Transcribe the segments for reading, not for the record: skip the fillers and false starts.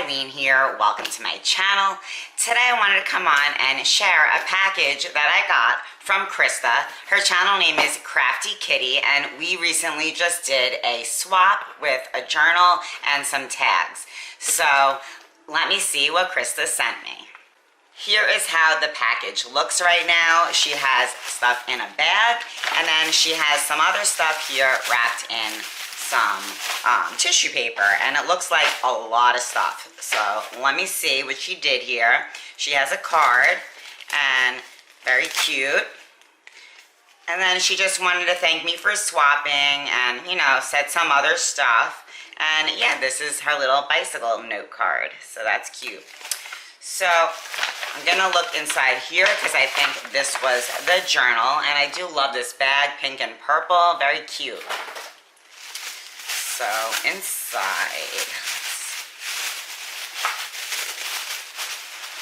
Ilene here. Welcome to my channel. Today I wanted to come on and share a package that I got from Christa. Her channel name is Crafty Kitty, and we recently just did a swap with a journal and some tags. So let me see what Christa sent me. Here is how the package looks right now. She has stuff in a bag, and then she has some other stuff here wrapped in some tissue paper, and it looks like a lot of stuff. So let me see what she did here. She has a card, and very cute. And then she just wanted to thank me for swapping and, you know, said some other stuff. And yeah, this is her little bicycle note card. So that's cute. So I'm gonna look inside here because I think this was the journal, and I do love this bag, pink and purple, very cute. So inside,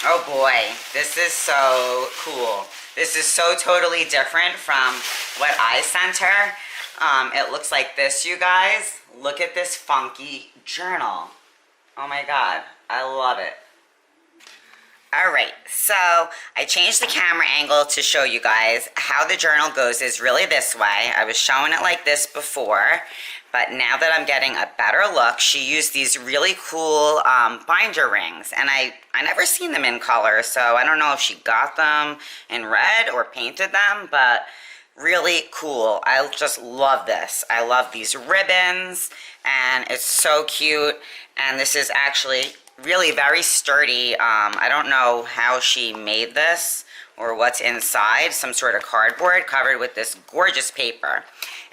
oh boy, this is so cool. This is so totally different from what I sent her. It looks like this, you guys. Look at this funky journal. Oh my God, I love it. All right, so I changed the camera angle to show you guys how the journal goes is really this way. I was showing it like this before, but now that I'm getting a better look, she used these really cool binder rings, and I never seen them in color, so I don't know if she got them in red or painted them, but really cool. I just love this. I love these ribbons, and it's so cute, and this is actually really very sturdy. I don't know how she made this or what's inside. Some sort of cardboard covered with this gorgeous paper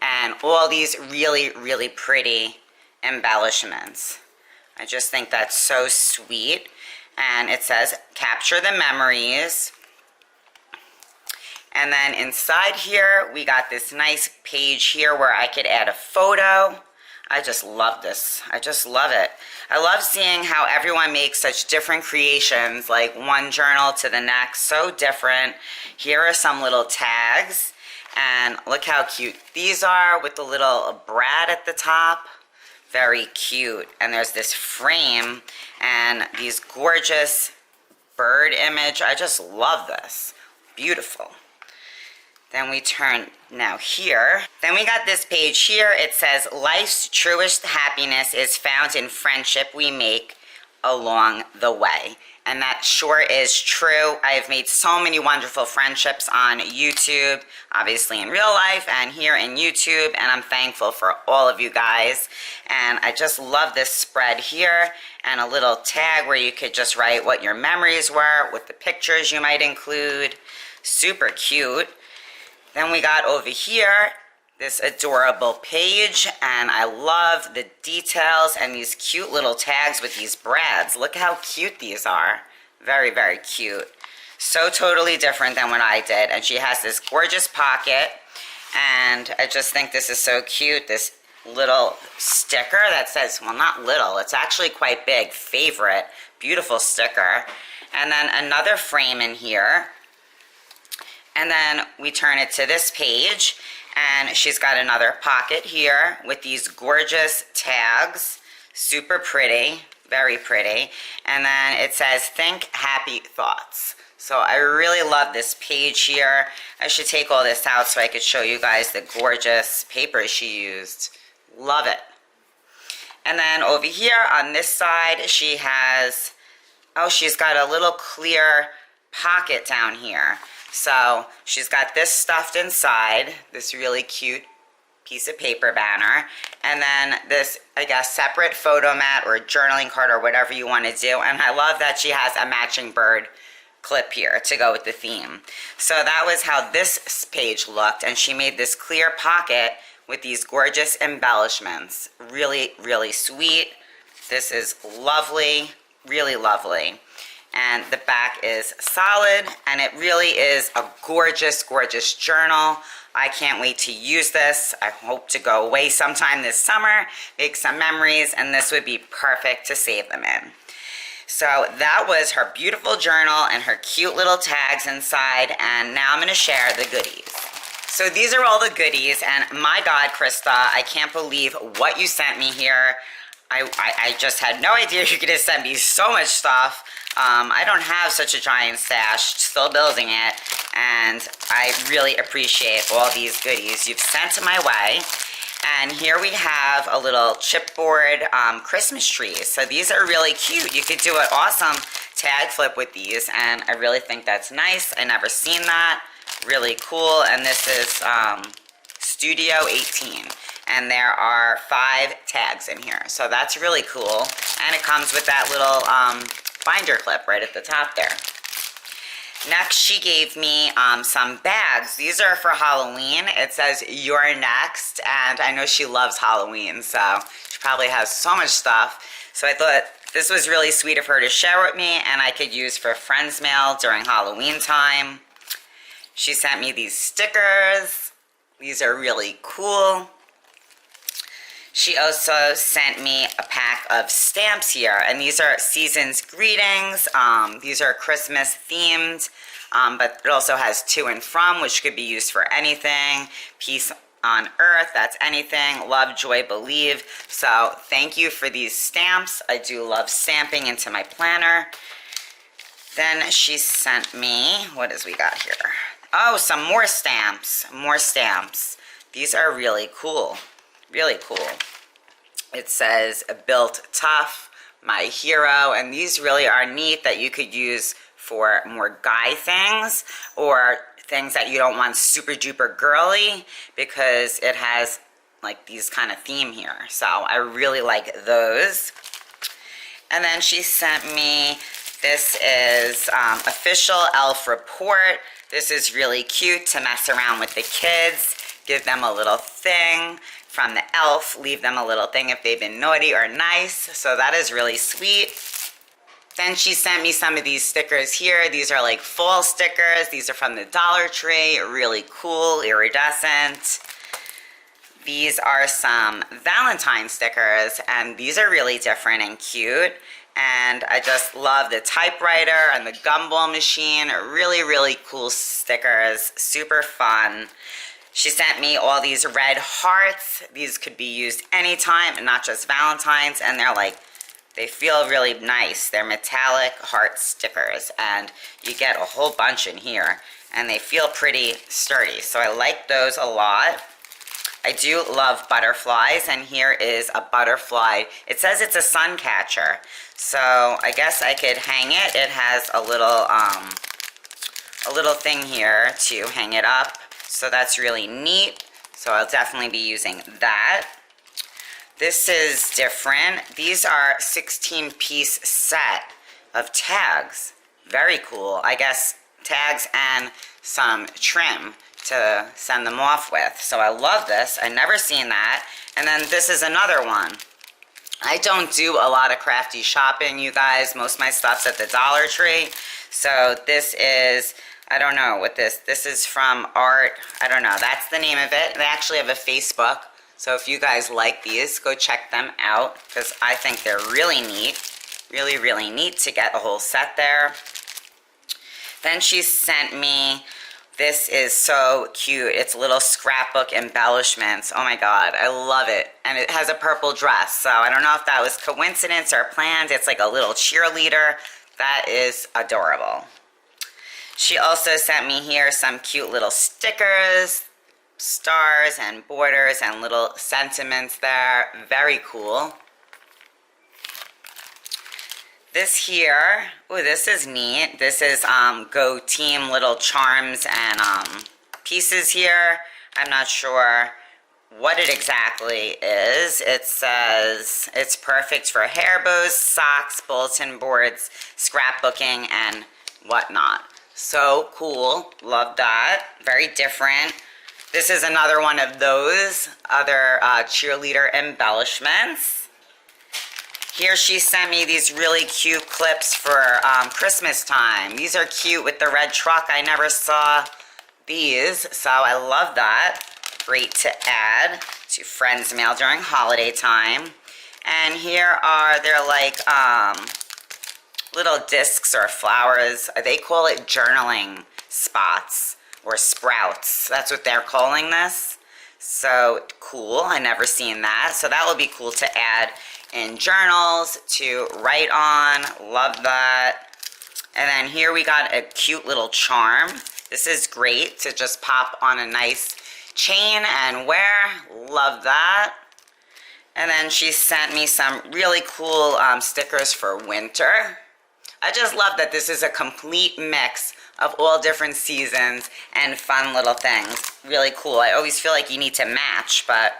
and all these really, really pretty embellishments. I just think that's so sweet. And it says, capture the memories. And then inside here, we got this nice page here where I could add a photo. I just love this. I just love it. I love seeing how everyone makes such different creations, like one journal to the next, so different. Here are some little tags, and look how cute these are with the little brad at the top. Very cute. And there's this frame and these gorgeous bird image. I just love this. Beautiful. Then we turn now here. Then we got this page here. It says, life's truest happiness is found in friendship we make along the way. And that sure is true. I have made so many wonderful friendships on YouTube, obviously in real life and here in YouTube, and I'm thankful for all of you guys. And I just love this spread here, and a little tag where you could just write what your memories were with the pictures you might include. Super cute. Then we got over here this adorable page, and I love the details and these cute little tags with these brads. Look how cute these are. Very, very cute. So totally different than what I did. And she has this gorgeous pocket, and I just think this is so cute. This little sticker that says, well, not little, it's actually quite big, favorite, beautiful sticker. And then another frame in here. And then we turn it to this page, and she's got another pocket here with these gorgeous tags. Super pretty, very pretty. And then it says, think happy thoughts. So I really love this page here. I should take all this out so I could show you guys the gorgeous paper she used. Love it. And then over here on this side, she has, oh, she's got a little clear pocket down here. So she's got this stuffed inside, this really cute piece of paper banner, and then this, I guess, separate photo mat or journaling card or whatever you want to do. And I love that she has a matching bird clip here to go with the theme. So that was how this page looked, and she made this clear pocket with these gorgeous embellishments. Really, really sweet. This is lovely, really lovely. And the back is solid, and it really is a gorgeous, gorgeous journal. I can't wait to use this. I hope to go away sometime this summer, make some memories, and this would be perfect to save them in. So that was her beautiful journal and her cute little tags inside, and now I'm gonna share the goodies. So these are all the goodies, and my God, Christa, I can't believe what you sent me here. I just had no idea you could just send me so much stuff. I don't have such a giant stash, still building it, and I really appreciate all these goodies you've sent my way. And here we have a little chipboard Christmas tree. So these are really cute. You could do an awesome tag flip with these, and I really think that's nice. I never seen that. Really cool. And this is Studio 18. And there are 5 tags in here. So that's really cool. And it comes with that little binder clip right at the top there. Next, she gave me some bags. These are for Halloween. It says, "You're next," and I know she loves Halloween, so she probably has so much stuff. So I thought this was really sweet of her to share with me, and I could use for friends mail during Halloween time. She sent me these stickers. These are really cool. She also sent me a pack of stamps here, and these are season's greetings. These are Christmas themed, but it also has to and from, which could be used for anything. Peace on earth, that's anything. Love, joy, believe. So thank you for these stamps. I do love stamping into my planner. Then she sent me, what does we got here? Oh, some more stamps. More stamps. These are really cool. Really cool. It says, "Built tough, my hero," and these really are neat that you could use for more guy things or things that you don't want super duper girly, because it has like these kind of theme here. So I really like those. And then she sent me, this is official elf report. This is really cute to mess around with the kids. Give them a little thing from the elf, leave them a little thing if they've been naughty or nice. So that is really sweet. Then she sent me some of these stickers here. These are like fall stickers. These are from the Dollar Tree. Really cool, iridescent. These are some Valentine stickers, and these are really different and cute. And I just love the typewriter and the gumball machine. Really, really cool stickers. Super fun. She sent me all these red hearts. These could be used anytime and not just Valentine's. And they're like, they feel really nice. They're metallic heart stickers. And you get a whole bunch in here. And they feel pretty sturdy. So I like those a lot. I do love butterflies. And here is a butterfly. It says it's a sun catcher. So I guess I could hang it. It has a little thing here to hang it up. So that's really neat. So I'll definitely be using that. This is different. These are 16-piece set of tags. Very cool. I guess tags and some trim to send them off with. So I love this. I've never seen that. And then this is another one. I don't do a lot of crafty shopping, you guys. Most of my stuff's at the Dollar Tree. So this is, I don't know what this is from Art. I don't know. That's the name of it. They actually have a Facebook. So if you guys like these, go check them out, because I think they're really neat. Really, really neat to get a whole set there. Then she sent me, this is so cute. It's little scrapbook embellishments. Oh my God, I love it. And it has a purple dress. So I don't know if that was coincidence or planned. It's like a little cheerleader. That is adorable. She also sent me here some cute little stickers, stars and borders and little sentiments there. Very cool. This here, oh, this is neat. This is Go Team little charms and pieces here. I'm not sure what it exactly is. It says it's perfect for hair bows, socks, bulletin boards, scrapbooking, and whatnot. So cool. Love that. Very different. This is another one of those other cheerleader embellishments. Here she sent me these really cute clips for Christmas time. These are cute with the red truck. I never saw these, so I love that. Great to add to friends' mail during holiday time. And here are, they're like little discs or flowers. They call it journaling spots or sprouts. That's what they're calling this. So cool, I never seen that. So that will be cool to add in journals to write on. Love that. And then here we got a cute little charm. This is great to just pop on a nice chain and wear. Love that. And then she sent me some really cool stickers for winter. I just love that this is a complete mix of all different seasons and fun little things. Really cool. I always feel like you need to match, but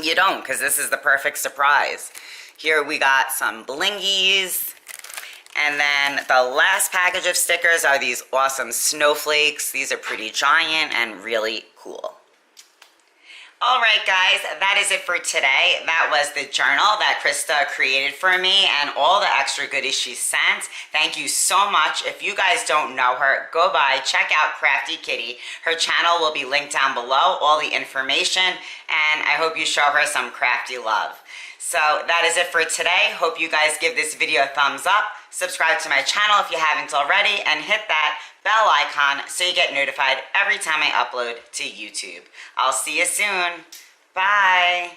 you don't, because this is the perfect surprise. Here we got some blingies. And then the last package of stickers are these awesome snowflakes. These are pretty giant and really cool. All right, guys, that is it for today. That was the journal that Christa created for me and all the extra goodies she sent. Thank you so much. If you guys don't know her, go by, check out Crafty Kitty. Her channel will be linked down below, all the information, and I hope you show her some crafty love. So that is it for today. Hope you guys give this video a thumbs up. Subscribe to my channel if you haven't already, and hit that bell icon so you get notified every time I upload to YouTube. I'll see you soon. Bye.